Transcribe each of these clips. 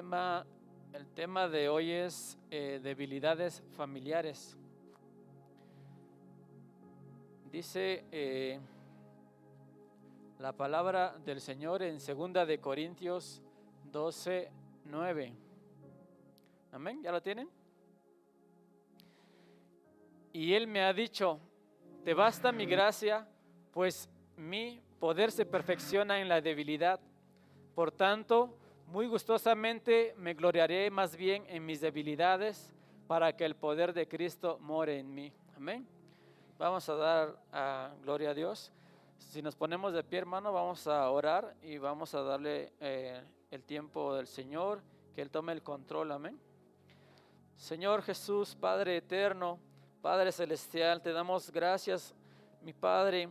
El tema de hoy es debilidades familiares. Dice la palabra del Señor en 2 de Corintios 12:9. Amén, ¿ya lo tienen? Y Él me ha dicho: te basta mi gracia, pues mi poder se perfecciona en la debilidad. Por tanto, muy gustosamente me gloriaré más bien en mis debilidades, para que el poder de Cristo more en mí. Amén. Vamos a dar gloria a Dios. Si nos ponemos de pie, hermano, vamos a orar y vamos a darle el tiempo del Señor, que Él tome el control. Amén. Señor Jesús, Padre eterno, Padre celestial, te damos gracias, mi Padre.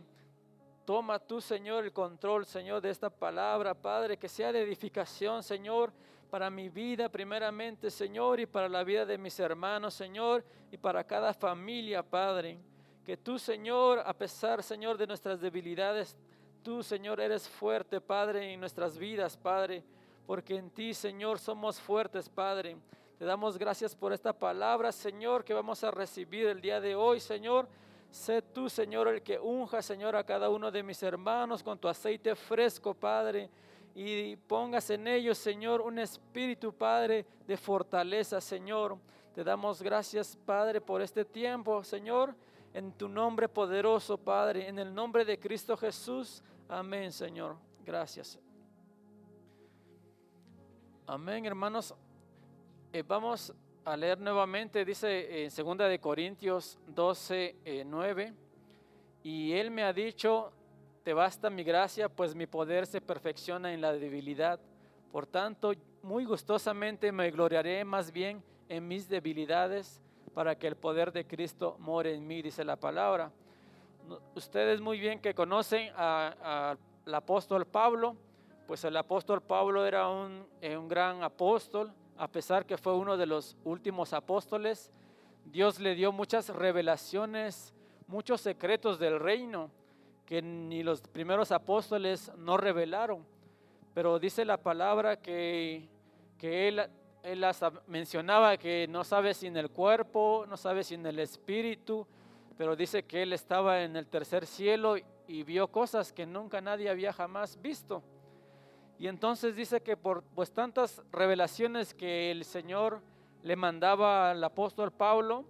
Toma tú, Señor, el control, Señor, de esta palabra, Padre, que sea de edificación, Señor, para mi vida primeramente, Señor, y para la vida de mis hermanos, Señor, y para cada familia, Padre. Que tú, Señor, a pesar, Señor, de nuestras debilidades, tú, Señor, eres fuerte, Padre, en nuestras vidas, Padre, porque en ti, Señor, somos fuertes, Padre. Te damos gracias por esta palabra, Señor, que vamos a recibir el día de hoy, Señor. Sé tú, Señor, el que unja, Señor, a cada uno de mis hermanos con tu aceite fresco, Padre, y pongas en ellos, Señor, un espíritu, Padre, de fortaleza, Señor. Te damos gracias, Padre, por este tiempo, Señor, en tu nombre poderoso, Padre, en el nombre de Cristo Jesús. Amén, Señor. Gracias. Amén, hermanos. Vamos a leer nuevamente, dice en 2 de Corintios 12:9, y Él me ha dicho: te basta mi gracia, pues mi poder se perfecciona en la debilidad. Por tanto, muy gustosamente me gloriaré más bien en mis debilidades, para que el poder de Cristo more en mí, dice la palabra. Ustedes muy bien que conocen al apóstol Pablo, pues el apóstol Pablo era un gran apóstol. A pesar que fue uno de los últimos apóstoles, Dios le dio muchas revelaciones, muchos secretos del reino que ni los primeros apóstoles no revelaron. Pero dice la palabra que él las mencionaba, que no sabe sin el cuerpo, no sabe sin el espíritu, pero dice que él estaba en el tercer cielo y vio cosas que nunca nadie había jamás visto. Y entonces dice que por pues tantas revelaciones que el Señor le mandaba al apóstol Pablo,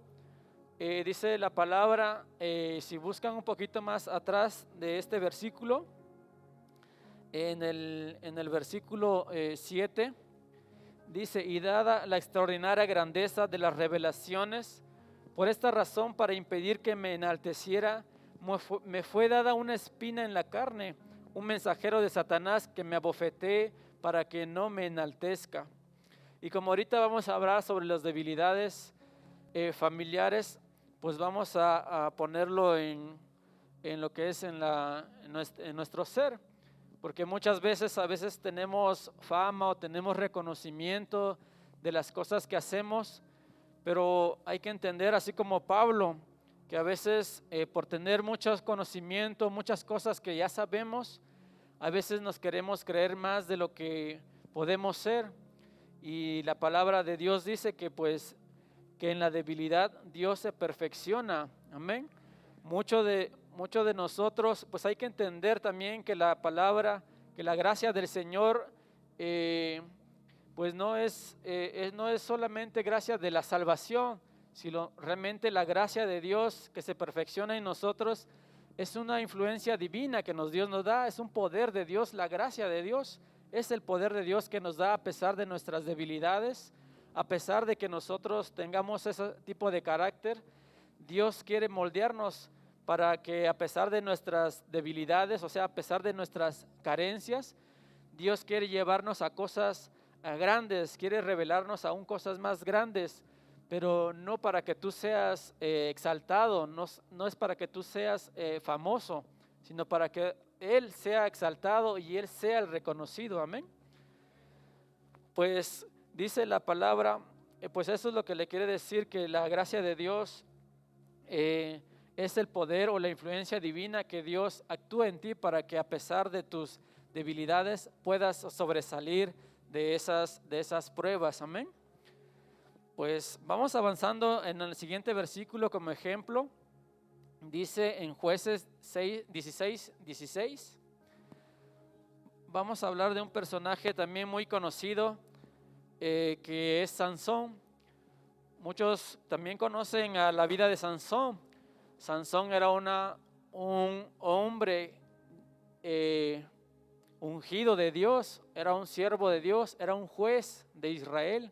dice la palabra, si buscan un poquito más atrás de este versículo, en el versículo 7, dice: y dada la extraordinaria grandeza de las revelaciones, por esta razón, para impedir que me enalteciera, me fue dada una espina en la carne, un mensajero de Satanás que me abofetee para que no me enaltezca. Y como ahorita vamos a hablar sobre las debilidades familiares, pues vamos a ponerlo en lo que es en nuestro ser. Porque muchas veces, a veces tenemos fama o tenemos reconocimiento de las cosas que hacemos, pero hay que entender, así como Pablo, que a veces por tener muchos conocimientos, muchas cosas que ya sabemos, a veces nos queremos creer más de lo que podemos ser. Y la palabra de Dios dice que pues que en la debilidad Dios se perfecciona. Amén. Mucho de nosotros, pues hay que entender también que la palabra, que la gracia del Señor, pues no es solamente gracia de la salvación, sino realmente la gracia de Dios que se perfecciona en nosotros. Es una influencia divina que Dios nos da, es un poder de Dios. La gracia de Dios es el poder de Dios que nos da a pesar de nuestras debilidades, a pesar de que nosotros tengamos ese tipo de carácter. Dios quiere moldearnos para que a pesar de nuestras debilidades, o sea, a pesar de nuestras carencias, Dios quiere llevarnos a cosas grandes, quiere revelarnos aún cosas más grandes, pero no para que tú seas exaltado, no es para que tú seas famoso, sino para que Él sea exaltado y Él sea el reconocido. Amén. Pues dice la palabra, pues eso es lo que le quiere decir, que la gracia de Dios es el poder o la influencia divina que Dios actúa en ti para que a pesar de tus debilidades puedas sobresalir de esas pruebas. Amén. Pues vamos avanzando en el siguiente versículo como ejemplo. Dice en Jueces 16. Vamos a hablar de un personaje también muy conocido, que es Sansón. Muchos también conocen a la vida de Sansón. Sansón era un hombre ungido de Dios, era un siervo de Dios, era un juez de Israel.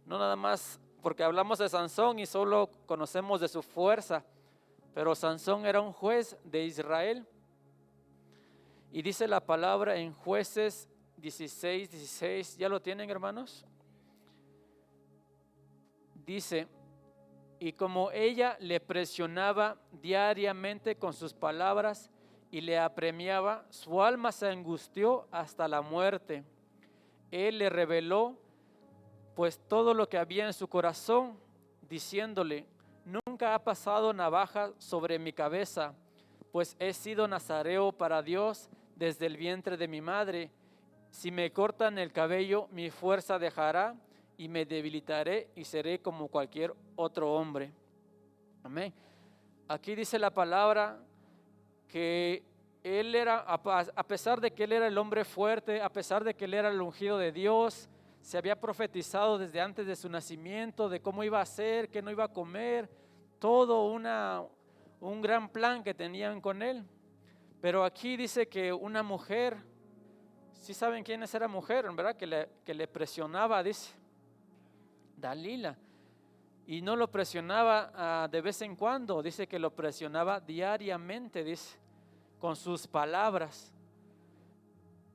No nada más porque hablamos de Sansón y solo conocemos de su fuerza, pero Sansón era un juez de Israel. Y dice la palabra en Jueces 16. ¿Ya lo tienen, hermanos? Dice: y como ella le presionaba diariamente con sus palabras y le apremiaba, su alma se angustió hasta la muerte. Él le reveló pues todo lo que había en su corazón, diciéndole: nunca ha pasado navaja sobre mi cabeza, pues he sido nazareo para Dios desde el vientre de mi madre. Si me cortan el cabello, mi fuerza dejará y me debilitaré y seré como cualquier otro hombre. Amén. Aquí dice la palabra que él era, a pesar de que él era el hombre fuerte, a pesar de que él era el ungido de Dios, se había profetizado desde antes de su nacimiento de cómo iba a ser, qué no iba a comer, todo un gran plan que tenían con él. Pero aquí dice que una mujer, ¿sí saben quién es esa mujer, verdad? Que le presionaba, dice Dalila. Y no lo presionaba de vez en cuando, dice que lo presionaba diariamente, dice, con sus palabras.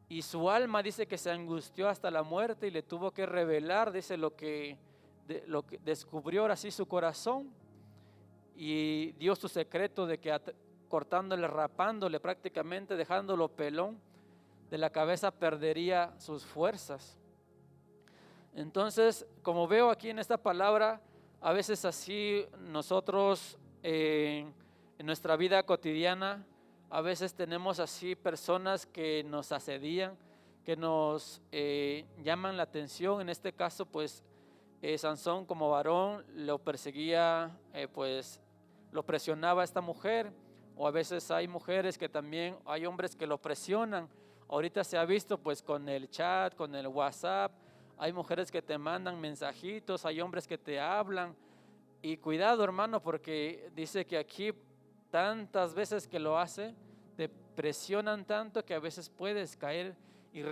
Y su alma dice que se angustió hasta la muerte y le tuvo que revelar, dice, lo que descubrió ahora sí su corazón, y dio su secreto de que cortándole, rapándole prácticamente, dejándolo pelón de la cabeza, perdería sus fuerzas. Entonces, como veo aquí en esta palabra, a veces así nosotros en nuestra vida cotidiana, a veces tenemos así personas que nos asedían, que nos llaman la atención. En este caso, pues Sansón como varón lo perseguía, pues lo presionaba a esta mujer, o a veces hay mujeres que también, hay hombres que lo presionan. Ahorita se ha visto pues con el chat, con el WhatsApp, hay mujeres que te mandan mensajitos, hay hombres que te hablan. Y cuidado, hermano, porque dice que aquí tantas veces que lo hace, te presionan tanto que a veces puedes caer y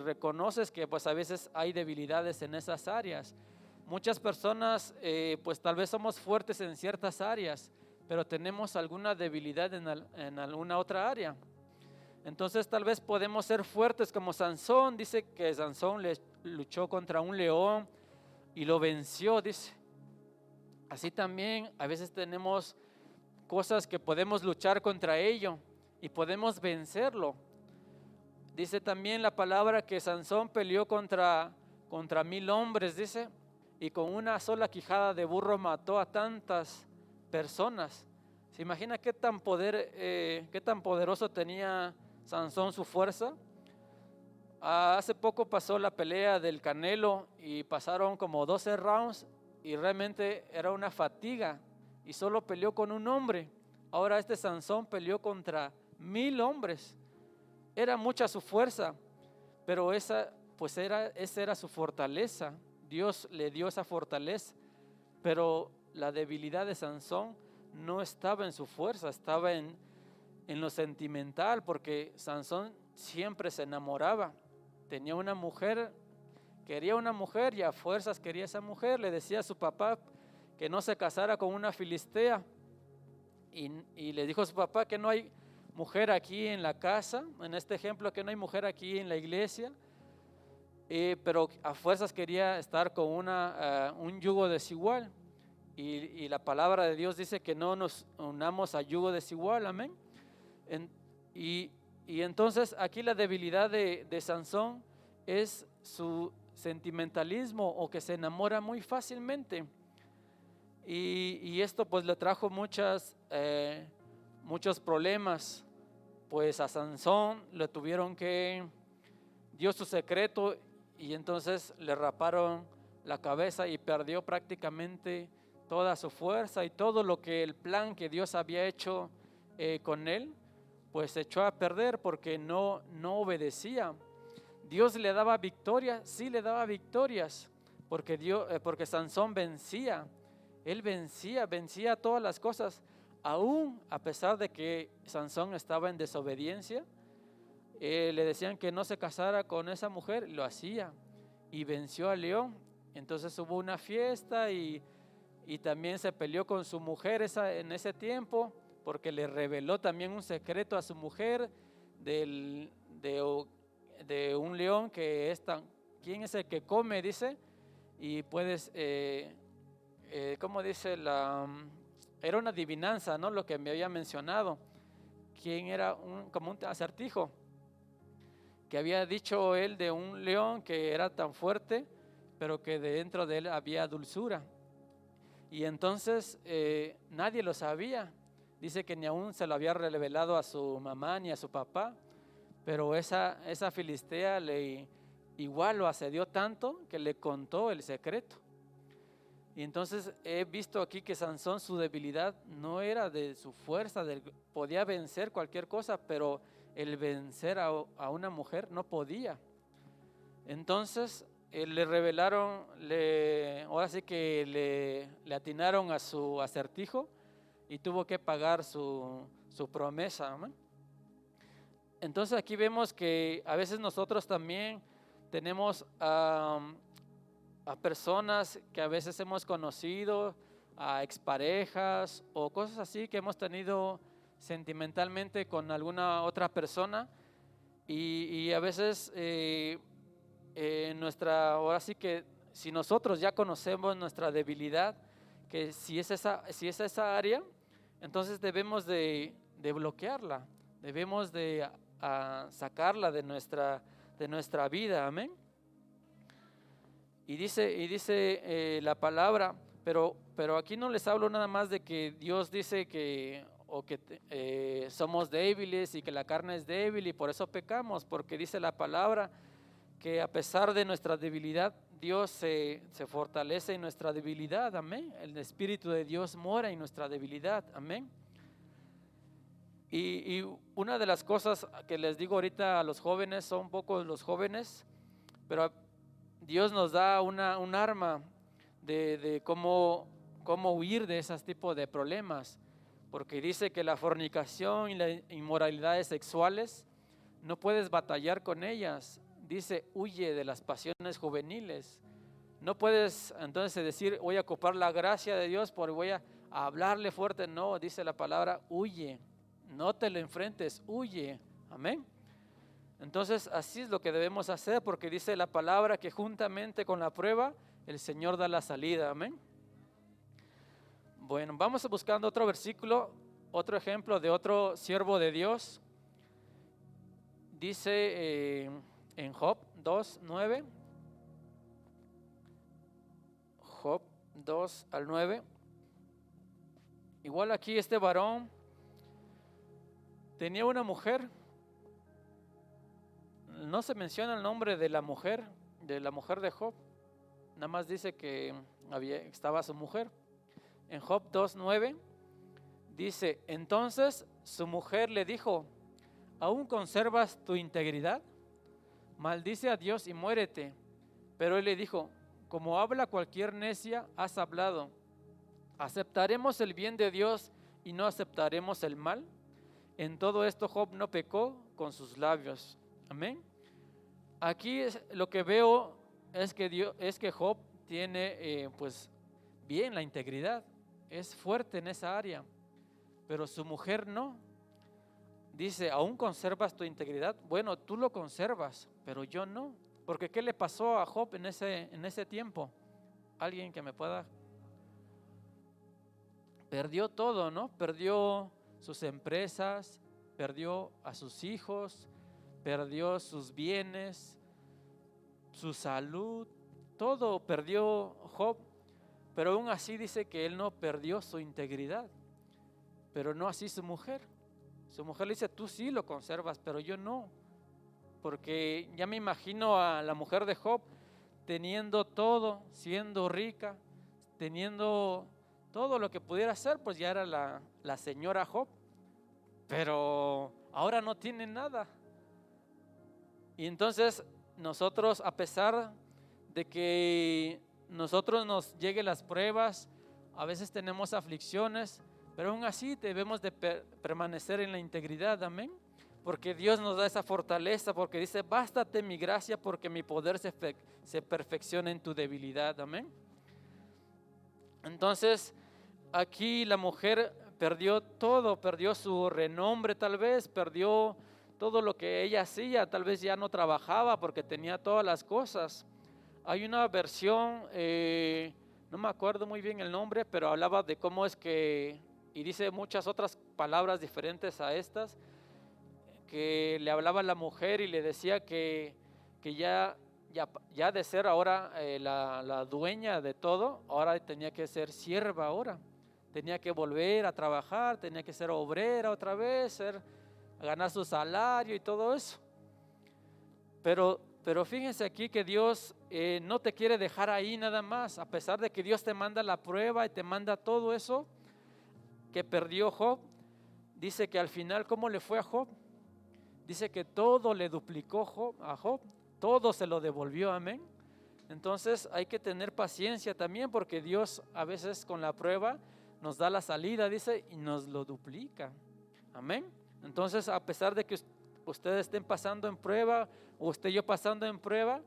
reconoces que pues a veces hay debilidades en esas áreas. Muchas personas pues tal vez somos fuertes en ciertas áreas, pero tenemos alguna debilidad en alguna otra área. Entonces tal vez podemos ser fuertes como Sansón. Dice que Sansón luchó contra un león y lo venció, dice. Así también a veces tenemos cosas que podemos luchar contra ello y podemos vencerlo. Dice también la palabra que Sansón peleó contra 1000 hombres, dice, y con una sola quijada de burro mató a tantas personas. ¿Se imagina qué tan poderoso tenía Sansón su fuerza? Hace poco pasó la pelea del Canelo y pasaron como 12 rounds y realmente era una fatiga y solo peleó con un hombre. Ahora este Sansón peleó contra 1000 hombres. Era mucha su fuerza, pero esa era su fortaleza. Dios le dio esa fortaleza, pero la debilidad de Sansón no estaba en su fuerza, estaba en lo sentimental, porque Sansón siempre se enamoraba. Tenía una mujer, quería una mujer y a fuerzas quería esa mujer. Le decía a su papá que no se casara con una filistea y le dijo a su papá que no hay mujer aquí en la casa, en este ejemplo, que no hay mujer aquí en la iglesia, pero a fuerzas quería estar con un yugo desigual. Y la palabra de Dios dice que no nos unamos a yugo desigual, amén. Y entonces aquí la debilidad de Sansón es su sentimentalismo, o que se enamora muy fácilmente. Y esto pues le trajo muchos problemas. Pues a Sansón le tuvieron que dio su secreto y entonces le raparon la cabeza y perdió prácticamente toda su fuerza y todo lo que el plan que Dios había hecho con él, pues se echó a perder porque no obedecía. Dios le daba victorias, sí le daba victorias, porque Sansón vencía. Él vencía todas las cosas, aún a pesar de que Sansón estaba en desobediencia. Le decían que no se casara con esa mujer, lo hacía y venció al león. Entonces hubo una fiesta y también se peleó con su mujer en ese tiempo, porque le reveló también un secreto a su mujer de un león que es tan, ¿quién es el que come? Dice, y puedes, ¿cómo dice? Era una adivinanza, ¿no? Lo que me había mencionado, quién era como un acertijo, que había dicho él de un león que era tan fuerte, pero que dentro de él había dulzura. Y entonces nadie lo sabía. Dice que ni aún se lo había revelado a su mamá ni a su papá, pero esa filistea igual lo asedió tanto que le contó el secreto. Y entonces he visto aquí que Sansón, su debilidad no era de su fuerza, podía vencer cualquier cosa, pero el vencer a una mujer no podía. Entonces le revelaron, ahora sí que le atinaron a su acertijo y tuvo que pagar su promesa, ¿no? Entonces aquí vemos que a veces nosotros también tenemos a personas que a veces hemos conocido, a exparejas o cosas así que hemos tenido sentimentalmente con alguna otra persona y a veces ahora sí que si nosotros ya conocemos nuestra debilidad, que si es esa área, entonces debemos de bloquearla, debemos de sacarla de nuestra vida, amén. Y dice la palabra, pero aquí no les hablo nada más de que Dios dice que somos débiles y que la carne es débil y por eso pecamos, porque dice la palabra que a pesar de nuestra debilidad, Dios se fortalece en nuestra debilidad, amén. El Espíritu de Dios mora en nuestra debilidad, amén. Y una de las cosas que les digo ahorita a los jóvenes, son pocos los jóvenes, pero Dios nos da un arma de cómo huir de esos tipos de problemas, porque dice que la fornicación y las inmoralidades sexuales no puedes batallar con ellas. Dice, huye de las pasiones juveniles. No puedes entonces decir, voy a ocupar la gracia de Dios porque voy a hablarle fuerte. No, dice la palabra, huye. No te lo enfrentes, huye. Amén. Entonces así es lo que debemos hacer, porque dice la palabra que juntamente con la prueba el Señor da la salida, amén. Bueno, vamos buscando otro versículo, otro ejemplo de otro siervo de Dios. Dice en Job 2:9, Job 2:9. Igual aquí este varón tenía una mujer. No se menciona el nombre de la mujer de Job. Nada más dice que estaba su mujer. En Job 2:9 dice, entonces su mujer le dijo, ¿aún conservas tu integridad? Maldice a Dios y muérete. Pero él le dijo, como habla cualquier necia, has hablado. ¿Aceptaremos el bien de Dios y no aceptaremos el mal? En todo esto Job no pecó con sus labios. Amén. Aquí lo que veo es que Job tiene pues bien la integridad, es fuerte en esa área, pero su mujer no. Dice, ¿aún conservas tu integridad? Bueno, tú lo conservas, pero yo no. Porque ¿qué le pasó a Job en ese tiempo? ¿Alguien que me pueda? Perdió todo, ¿no? Perdió sus empresas, perdió a sus hijos, perdió sus bienes, su salud, todo perdió Job, pero aún así dice que él no perdió su integridad, pero no así su mujer. Su mujer le dice, tú sí lo conservas, pero yo no, porque ya me imagino a la mujer de Job teniendo todo, siendo rica, teniendo todo lo que pudiera hacer, pues ya era la señora Job, pero ahora no tiene nada. Y entonces nosotros, a pesar de que nosotros nos lleguen las pruebas, a veces tenemos aflicciones, pero aún así debemos de permanecer en la integridad, amén. Porque Dios nos da esa fortaleza, porque dice, bástate mi gracia, porque mi poder se perfecciona en tu debilidad, amén. Entonces, aquí la mujer perdió todo, perdió su renombre tal vez, perdió todo lo que ella hacía, tal vez ya no trabajaba porque tenía todas las cosas. Hay una versión, no me acuerdo muy bien el nombre, pero hablaba de cómo es que, y dice muchas otras palabras diferentes a estas, que le hablaba a la mujer y le decía que ya de ser ahora la dueña de todo, ahora tenía que ser sierva ahora. Tenía que volver a trabajar, tenía que ser obrera otra vez, ganar su salario y todo eso. Pero fíjense aquí que Dios no te quiere dejar ahí nada más, a pesar de que Dios te manda la prueba y te manda todo eso que perdió Job. Dice que al final, ¿cómo le fue a Job? Dice que todo le duplicó a Job, todo se lo devolvió, amén. Entonces hay que tener paciencia también, porque Dios a veces con la prueba nos da la salida, dice, y nos lo duplica, amén. Entonces, a pesar de que ustedes estén pasando en prueba, o esté yo pasando en prueba,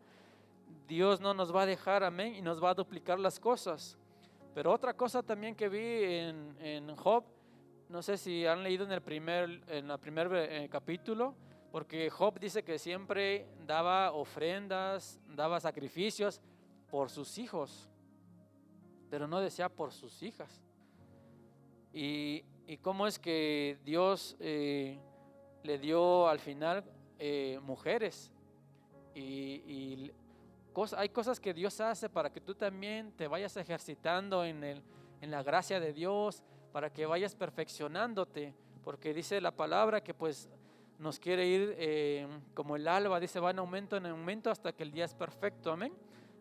Dios no nos va a dejar, amén, y nos va a duplicar las cosas. Pero otra cosa también que vi en Job, no sé si han leído en el primer capítulo, porque Job dice que siempre daba ofrendas, daba sacrificios por sus hijos, pero no decía por sus hijas. Y cómo es que Dios le dio al final mujeres. Y hay cosas que Dios hace para que tú también te vayas ejercitando en la gracia de Dios, para que vayas perfeccionándote, porque dice la palabra que pues nos quiere ir como el alba, dice, va en aumento hasta que el día es perfecto, amén.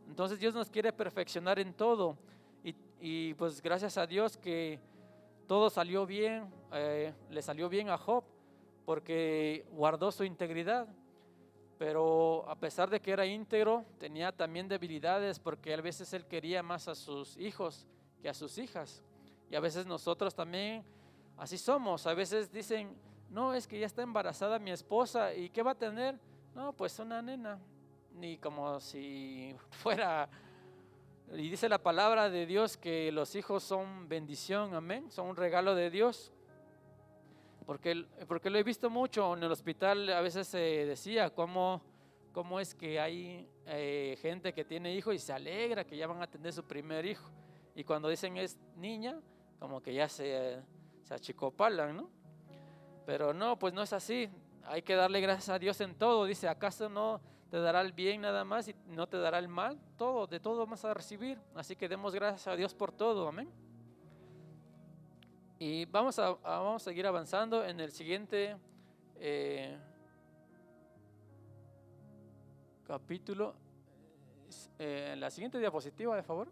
Entonces Dios nos quiere perfeccionar en todo, y pues gracias a Dios que todo salió bien, le salió bien a Job, porque guardó su integridad. Pero a pesar de que era íntegro, tenía también debilidades, porque a veces él quería más a sus hijos que a sus hijas. Y a veces nosotros también así somos. A veces dicen, no, es que ya está embarazada mi esposa, ¿y qué va a tener? No, pues una nena. Ni como si fuera. Y dice la palabra de Dios que los hijos son bendición, amén, son un regalo de Dios. Porque lo he visto mucho en el hospital, a veces se decía cómo es que hay gente que tiene hijos y se alegra que ya van a tener su primer hijo. Y cuando dicen es niña, como que ya se achicopalan, ¿no? Pero no, pues no es así. Hay que darle gracias a Dios en todo. Dice, ¿acaso no te dará el bien nada más y no te dará el mal? Todo, de todo vamos a recibir. Así que demos gracias a Dios por todo, amén. Y vamos a seguir avanzando en el siguiente capítulo. En la siguiente diapositiva, de favor.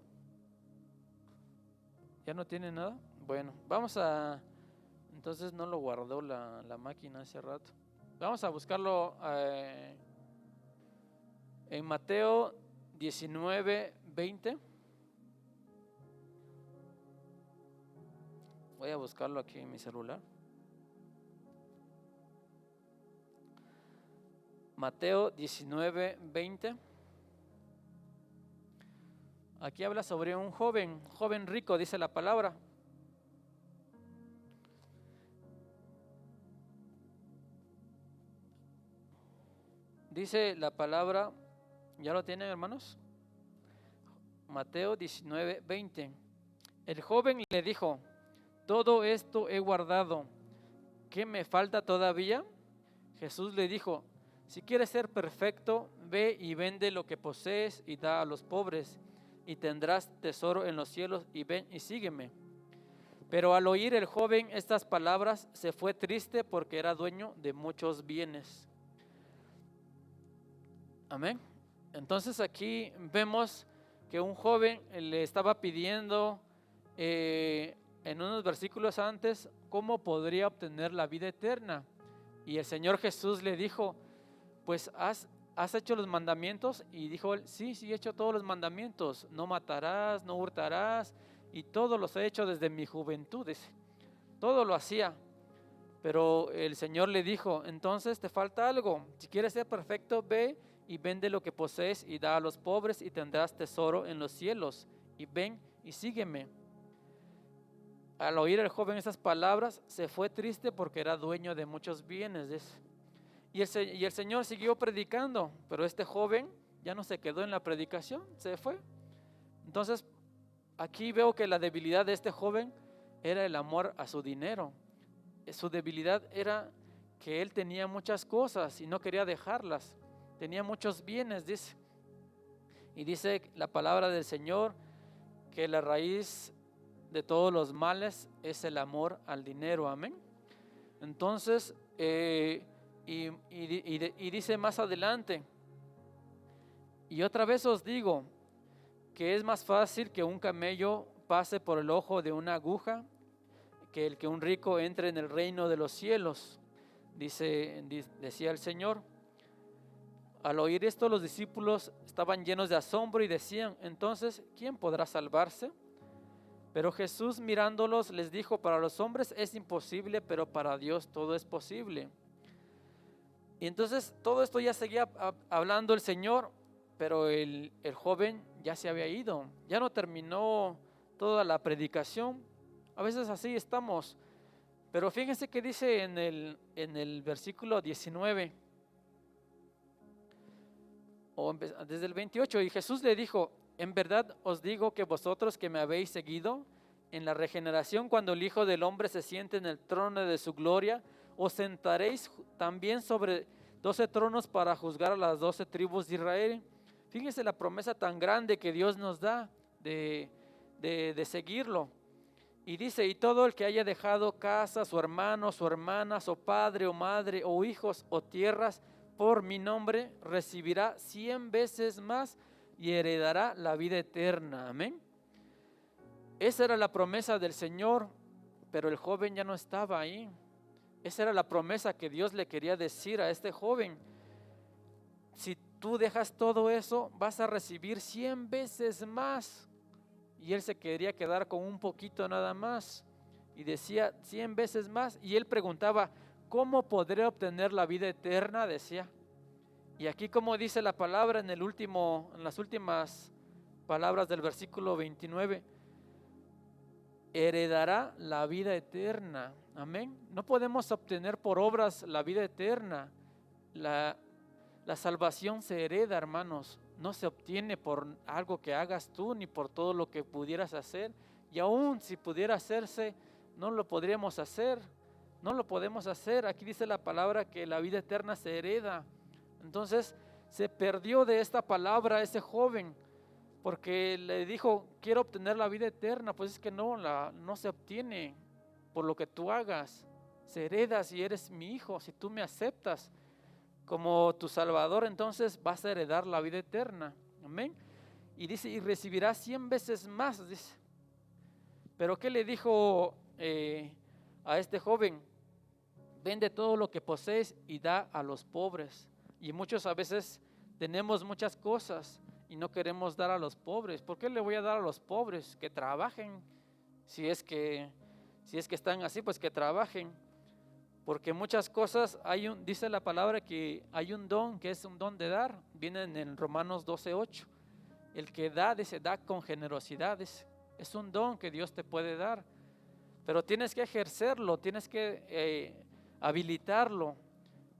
¿Ya no tiene nada? Bueno, entonces no lo guardó la máquina hace rato. Vamos a buscarlo en Mateo 19:20. Voy a buscarlo aquí en mi celular. Mateo 19:20. Aquí habla sobre un joven rico, dice la palabra. Dice la palabra, ¿ya lo tienen, hermanos? Mateo 19:20. El joven le dijo, todo esto he guardado, ¿qué me falta todavía? Jesús le dijo, si quieres ser perfecto, ve y vende lo que posees y da a los pobres, y tendrás tesoro en los cielos, y ven y sígueme. Pero al oír el joven estas palabras, se fue triste porque era dueño de muchos bienes. Amén. Entonces aquí vemos que un joven le estaba pidiendo en unos versículos antes cómo podría obtener la vida eterna. Y el Señor Jesús le dijo, pues has hecho los mandamientos. Y dijo él, sí, he hecho todos los mandamientos. No matarás, no hurtarás. Y todos los he hecho desde mi juventud. Todo lo hacía. Pero el Señor le dijo, entonces te falta algo. Si quieres ser perfecto, ve y vende lo que posees y da a los pobres y tendrás tesoro en los cielos. Y ven y sígueme. Al oír el joven esas palabras, se fue triste porque era dueño de muchos bienes. Y el Señor siguió predicando, pero este joven ya no se quedó en la predicación, se fue. Entonces, aquí veo que la debilidad de este joven era el amor a su dinero. Su debilidad era que él tenía muchas cosas y no quería dejarlas. Tenía muchos bienes, dice. Y dice la palabra del Señor que la raíz de todos los males es el amor al dinero. Amén. Entonces, y dice más adelante, y otra vez os digo que es más fácil que un camello pase por el ojo de una aguja que el que un rico entre en el reino de los cielos, decía el Señor. Al oír esto, los discípulos estaban llenos de asombro y decían, entonces, ¿quién podrá salvarse? Pero Jesús mirándolos les dijo, para los hombres es imposible, pero para Dios todo es posible. Y entonces todo esto ya seguía hablando el Señor, pero el joven ya se había ido, ya no terminó toda la predicación. A veces así estamos, pero fíjense que dice en el versículo 19, desde el 28, y Jesús le dijo, en verdad os digo que vosotros que me habéis seguido, en la regeneración cuando el Hijo del Hombre se siente en el trono de su gloria, os sentaréis también sobre 12 tronos para juzgar a las 12 tribus de Israel. Fíjense la promesa tan grande que Dios nos da de seguirlo. Y dice, y todo el que haya dejado casa, su hermano, su hermana, su padre o madre, o hijos o tierras, por mi nombre, recibirá 100 veces más y heredará la vida eterna. Amén. Esa era la promesa del Señor, pero el joven ya no estaba ahí. Esa era la promesa que Dios le quería decir a este joven. Si tú dejas todo eso, vas a recibir 100 veces más. Y él se quería quedar con un poquito nada más. Y decía 100 veces más. Y él preguntaba, ¿cómo podré obtener la vida eterna? Decía. Y aquí como dice la palabra en las últimas palabras del versículo 29, heredará la vida eterna. Amén. No podemos obtener por obras la vida eterna. La salvación se hereda, hermanos. No se obtiene por algo que hagas tú ni por todo lo que pudieras hacer. Y aún si pudiera hacerse, no lo podríamos hacer. No lo podemos hacer. Aquí dice la palabra que la vida eterna se hereda. Entonces se perdió de esta palabra ese joven, porque le dijo, quiero obtener la vida eterna. Pues es que no se obtiene por lo que tú hagas. Se hereda si eres mi hijo, si tú me aceptas como tu Salvador, entonces vas a heredar la vida eterna. Amén. Y dice, y recibirás 100 veces más, dice. Pero ¿qué le dijo a este joven? Vende todo lo que posees y da a los pobres. Y muchos a veces tenemos muchas cosas y no queremos dar a los pobres. ¿Por qué le voy a dar a los pobres? Que trabajen. Si es que están así, pues que trabajen. Porque muchas cosas, dice la palabra que hay un don, que es un don de dar. Viene en Romanos 12:8. El que da, dice, da con generosidad. Es un don que Dios te puede dar. Pero tienes que ejercerlo, tienes que habilitarlo.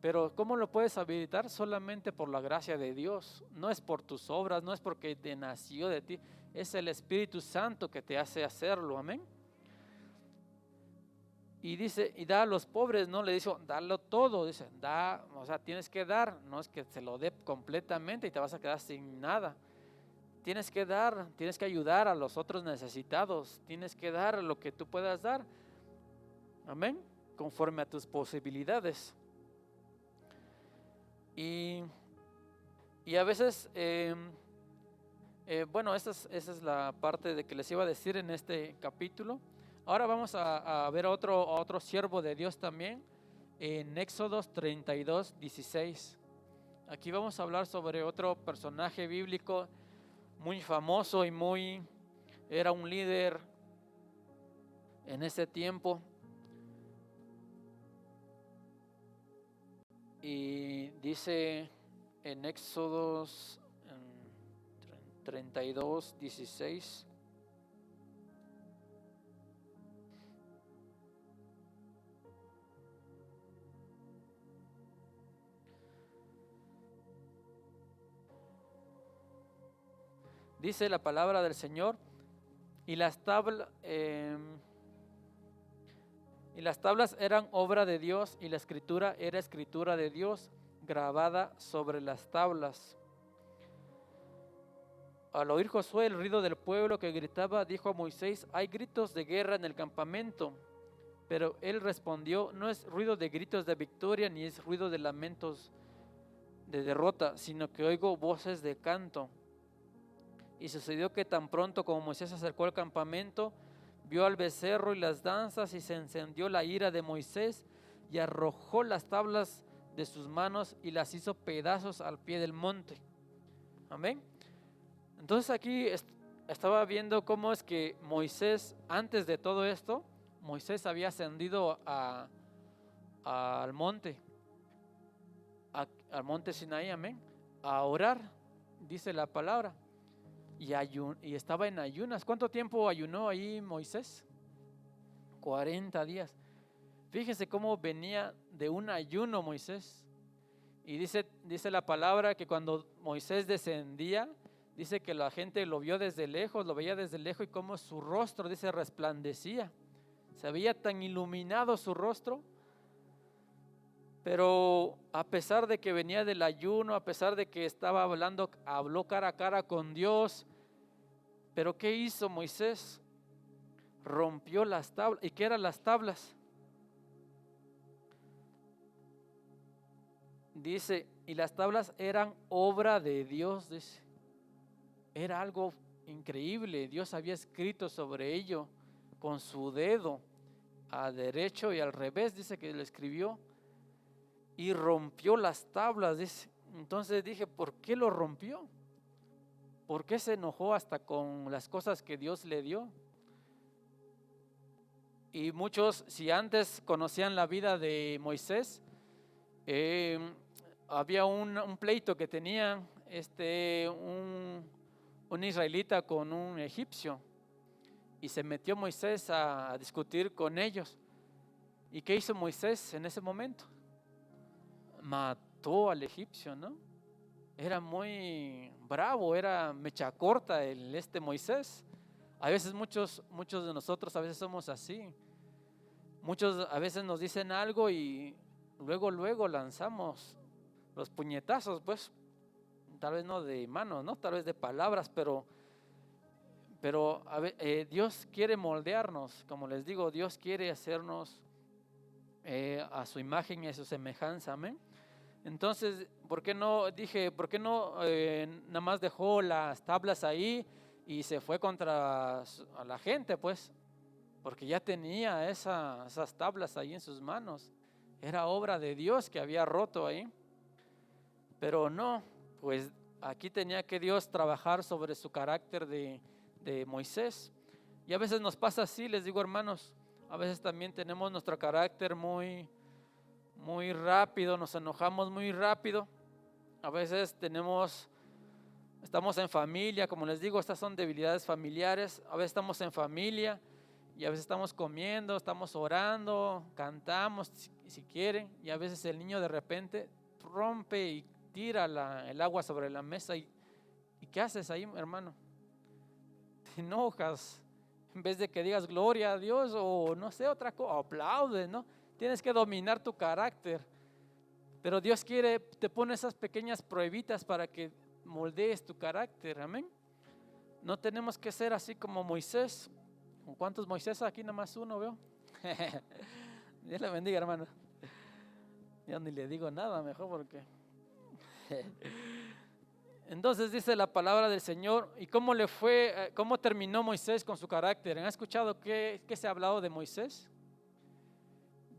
Pero ¿cómo lo puedes habilitar? Solamente por la gracia de Dios. No es por tus obras, no es porque te nació de ti. Es el Espíritu Santo que te hace hacerlo. Amén. Y dice, y da a los pobres, no le dice, dalo todo, dice, da, o sea, tienes que dar, no es que se lo dé completamente y te vas a quedar sin nada. Tienes que dar, tienes que ayudar a los otros necesitados, tienes que dar lo que tú puedas dar. Amén, conforme a tus posibilidades. Y Y a veces, bueno, esa es la parte de que les iba a decir en este capítulo. Ahora vamos a ver a otro siervo de Dios también, en Éxodos 32:16. Aquí vamos a hablar sobre otro personaje bíblico muy famoso y era un líder en ese tiempo. Y dice en Éxodos 32:16. Dice la palabra del Señor, y las tablas eran obra de Dios, y la escritura era escritura de Dios, grabada sobre las tablas. Al oír Josué el ruido del pueblo que gritaba, dijo a Moisés: hay gritos de guerra en el campamento. Pero él respondió: no es ruido de gritos de victoria, ni es ruido de lamentos de derrota, sino que oigo voces de canto. Y sucedió que tan pronto como Moisés se acercó al campamento, vio al becerro y las danzas, y se encendió la ira de Moisés, y arrojó las tablas de sus manos y las hizo pedazos al pie del monte. Amén. Entonces aquí estaba viendo cómo es que Moisés, antes de todo esto, Moisés había ascendido al monte Sinaí, amén, a orar, dice la palabra. Y estaba en ayunas. ¿Cuánto tiempo ayunó ahí Moisés? 40 días. Fíjese cómo venía de un ayuno Moisés. Y dice la palabra que cuando Moisés descendía, dice que la gente lo vio desde lejos, lo veía desde lejos, y cómo su rostro, dice, resplandecía. Se veía tan iluminado su rostro. Pero a pesar de que venía del ayuno, a pesar de que habló cara a cara con Dios, pero ¿qué hizo Moisés? Rompió las tablas. ¿Y qué eran las tablas? Dice, y las tablas eran obra de Dios, dice. Era algo increíble. Dios había escrito sobre ello con su dedo, a derecho y al revés, dice que lo escribió. Y rompió las tablas, dice. Entonces dije, ¿por qué lo rompió? ¿Por qué se enojó hasta con las cosas que Dios le dio? Y muchos, si antes conocían la vida de Moisés, había un pleito que tenían un israelita con un egipcio, y se metió Moisés a discutir con ellos. ¿Y qué hizo Moisés en ese momento? Mató al egipcio, ¿no? Era muy bravo, era mecha corta Moisés. A veces muchos de nosotros a veces somos así. Muchos a veces nos dicen algo y luego lanzamos los puñetazos, pues, tal vez no de manos, ¿no? Tal vez de palabras, pero Dios quiere moldearnos, como les digo, Dios quiere hacernos a su imagen y a su semejanza, amén. Entonces, ¿por qué no nada más dejó las tablas ahí y se fue contra a la gente, pues? Porque ya tenía esas tablas ahí en sus manos. Era obra de Dios que había roto ahí. Pero no, pues aquí tenía que Dios trabajar sobre su carácter de Moisés. Y a veces nos pasa así, les digo, hermanos, a veces también tenemos nuestro carácter muy rápido, nos enojamos muy rápido. A veces estamos en familia, como les digo, estas son debilidades familiares. A veces estamos en familia y a veces estamos comiendo, estamos orando, cantamos si quieren, y a veces el niño de repente rompe y tira el agua sobre la mesa. ¿Y qué haces ahí, hermano? Te enojas. En vez de que digas gloria a Dios o no sé, otra cosa, aplaudes, ¿no? Tienes que dominar tu carácter. Pero Dios te pone esas pequeñas pruebitas para que moldees tu carácter, amén. No tenemos que ser así como Moisés. ¿Cuántos Moisés aquí? Nada más uno, veo. Dios le bendiga, hermano. Yo ni le digo nada mejor porque Entonces dice la palabra del Señor. ¿Y cómo le fue, cómo terminó Moisés con su carácter? ¿Han escuchado qué se ha hablado de Moisés?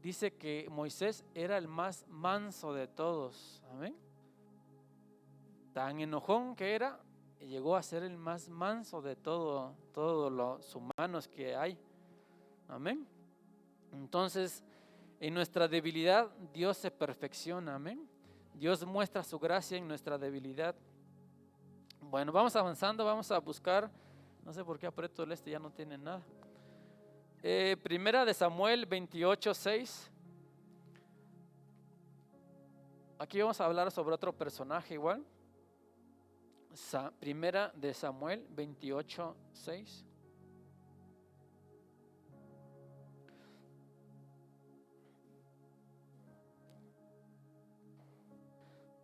Dice que Moisés era el más manso de todos. Amén. Tan enojón que era, llegó a ser el más manso de todos los humanos que hay. Amén. Entonces, en nuestra debilidad, Dios se perfecciona. Amén. Dios muestra su gracia en nuestra debilidad. Bueno, vamos avanzando, vamos a buscar. No sé por qué aprieto el ya no tiene nada. Primera de Samuel 28:6. Aquí vamos a hablar sobre otro personaje igual. Primera de Samuel 28:6.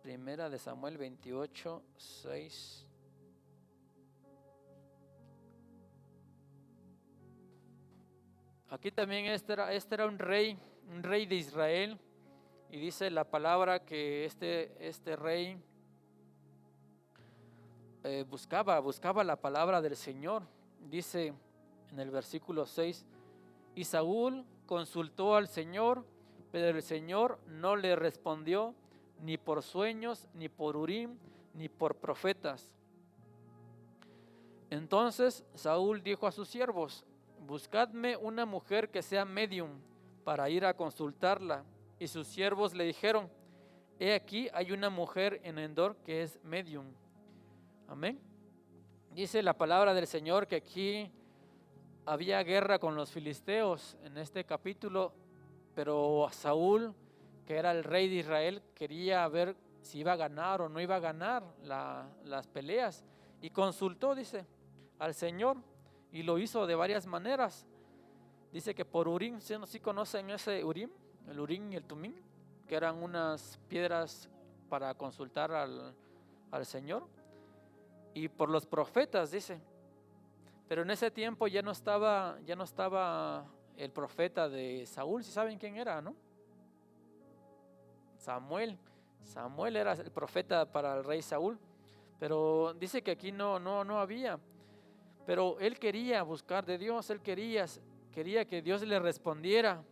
Primera de Samuel 28:6. Aquí también este era un rey de Israel. Y dice la palabra que este rey buscaba la palabra del Señor. Dice en el versículo 6, y Saúl consultó al Señor, pero el Señor no le respondió ni por sueños, ni por Urim, ni por profetas. Entonces Saúl dijo a sus siervos, buscadme una mujer que sea medium para ir a consultarla. Y sus siervos le dijeron, he aquí hay una mujer en Endor que es medium. Amén. Dice la palabra del Señor que aquí había guerra con los filisteos en este capítulo, pero Saúl, que era el rey de Israel, quería ver si iba a ganar o no iba a ganar las peleas. Y consultó, dice, al Señor, y lo hizo de varias maneras. Dice que por Urim, ¿sí conocen ese Urim? El Urim y el Tumim, que eran unas piedras para consultar al Señor. Y por los profetas, dice. Pero en ese tiempo ya no estaba el profeta de Saúl. ¿Sí saben quién era, no? Samuel era el profeta para el rey Saúl. Pero dice que aquí no había. Pero él quería buscar de Dios, él quería que Dios le respondiera,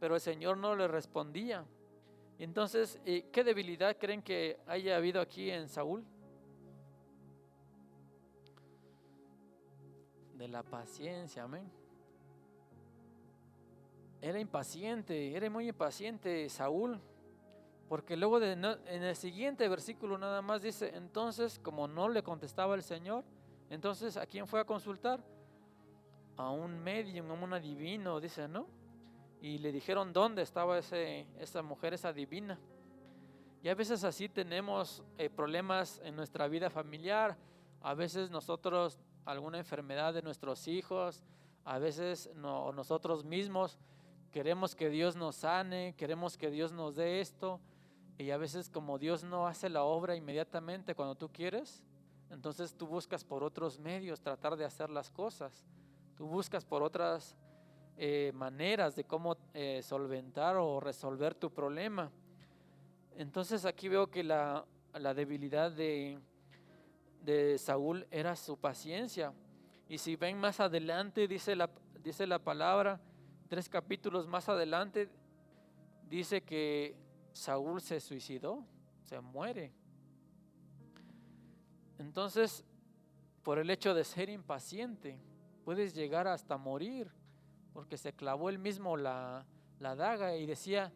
pero el Señor no le respondía. Entonces, ¿qué debilidad creen que haya habido aquí en Saúl? De la paciencia, amén. Era muy impaciente Saúl, porque luego en el siguiente versículo nada más dice, entonces como no le contestaba el Señor, entonces ¿a quién fue a consultar? A un medium, a un adivino, dice, ¿no? Y le dijeron dónde estaba esa mujer, esa divina. Y a veces así tenemos problemas en nuestra vida familiar. A veces nosotros, alguna enfermedad de nuestros hijos, a veces nosotros mismos queremos que Dios nos sane, queremos que Dios nos dé esto. Y a veces como Dios no hace la obra inmediatamente cuando tú quieres, entonces tú buscas por otros medios tratar de hacer las cosas. Tú buscas por otras maneras de cómo solventar o resolver tu problema. Entonces aquí veo que la debilidad de Saúl era su paciencia. Y si ven más adelante, dice la palabra, 3 capítulos más adelante, dice que Saúl se suicidó, se muere. Entonces, por el hecho de ser impaciente, puedes llegar hasta morir, porque se clavó él mismo la daga y decía,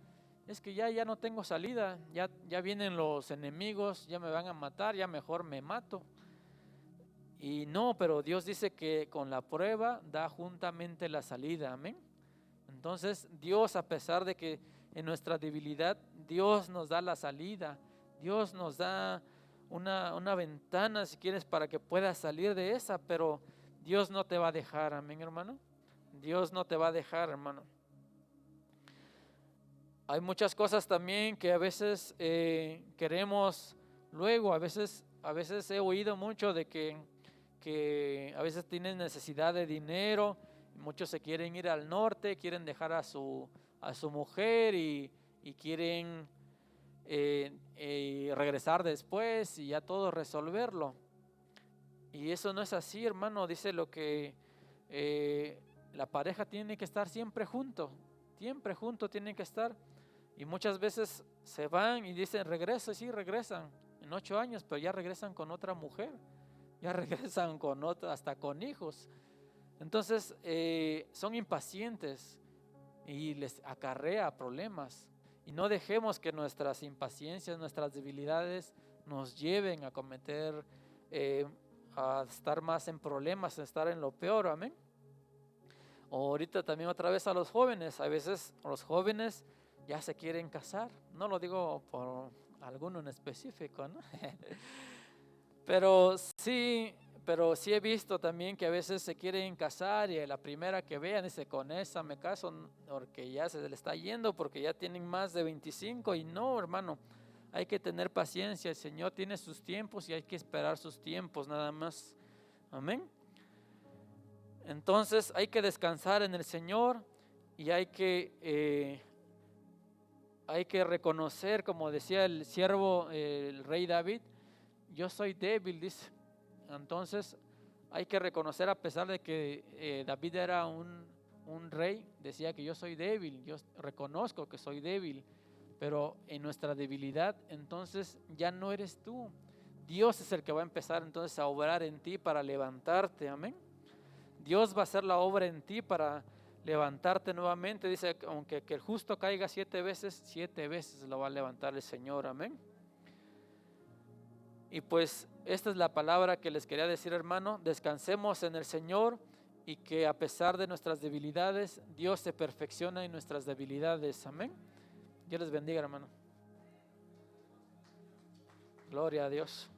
es que ya no tengo salida, ya vienen los enemigos, ya me van a matar, ya mejor me mato. Y no, pero Dios dice que con la prueba da juntamente la salida, amén. Entonces Dios, a pesar de que en nuestra debilidad, Dios nos da la salida, Dios nos da una ventana, si quieres, para que puedas salir de esa, pero Dios no te va a dejar, amén, hermano. Dios no te va a dejar, hermano. Hay muchas cosas también que a veces queremos luego, a veces he oído mucho de que a veces tienen necesidad de dinero, muchos se quieren ir al norte, quieren dejar a su mujer y quieren y regresar después y ya todo resolverlo. Y eso no es así, hermano. Dice lo que la pareja tiene que estar siempre junto tienen que estar. Y muchas veces se van y dicen regreso, sí regresan en 8 años, pero ya regresan con otra mujer, ya regresan con otra, hasta con hijos. Entonces son impacientes y les acarrea problemas. Y no dejemos que nuestras impaciencias, nuestras debilidades nos lleven a cometer, a estar más en problemas, a estar en lo peor, amén. O ahorita también otra vez a los jóvenes, a veces los jóvenes ya se quieren casar, no lo digo por alguno en específico, ¿no? Pero sí he visto también que a veces se quieren casar y a la primera que vean dice, con esa me caso, porque ya se le está yendo, porque ya tienen más de 25 y no, hermano, hay que tener paciencia, el Señor tiene sus tiempos y hay que esperar sus tiempos nada más, amén. Entonces hay que descansar en el Señor y hay que reconocer, como decía el siervo, el rey David, yo soy débil, dice. Entonces hay que reconocer, a pesar de que David era un rey, decía que yo soy débil, yo reconozco que soy débil, pero en nuestra debilidad entonces ya no eres tú. Dios es el que va a empezar entonces a obrar en ti para levantarte, amén. Dios va a hacer la obra en ti para levantarte nuevamente. Dice, aunque que el justo caiga 7 veces lo va a levantar el Señor, amén. Y pues esta es la palabra que les quería decir, hermano. Descansemos en el Señor y que a pesar de nuestras debilidades, Dios se perfecciona en nuestras debilidades, amén. Dios les bendiga, hermano. Gloria a Dios.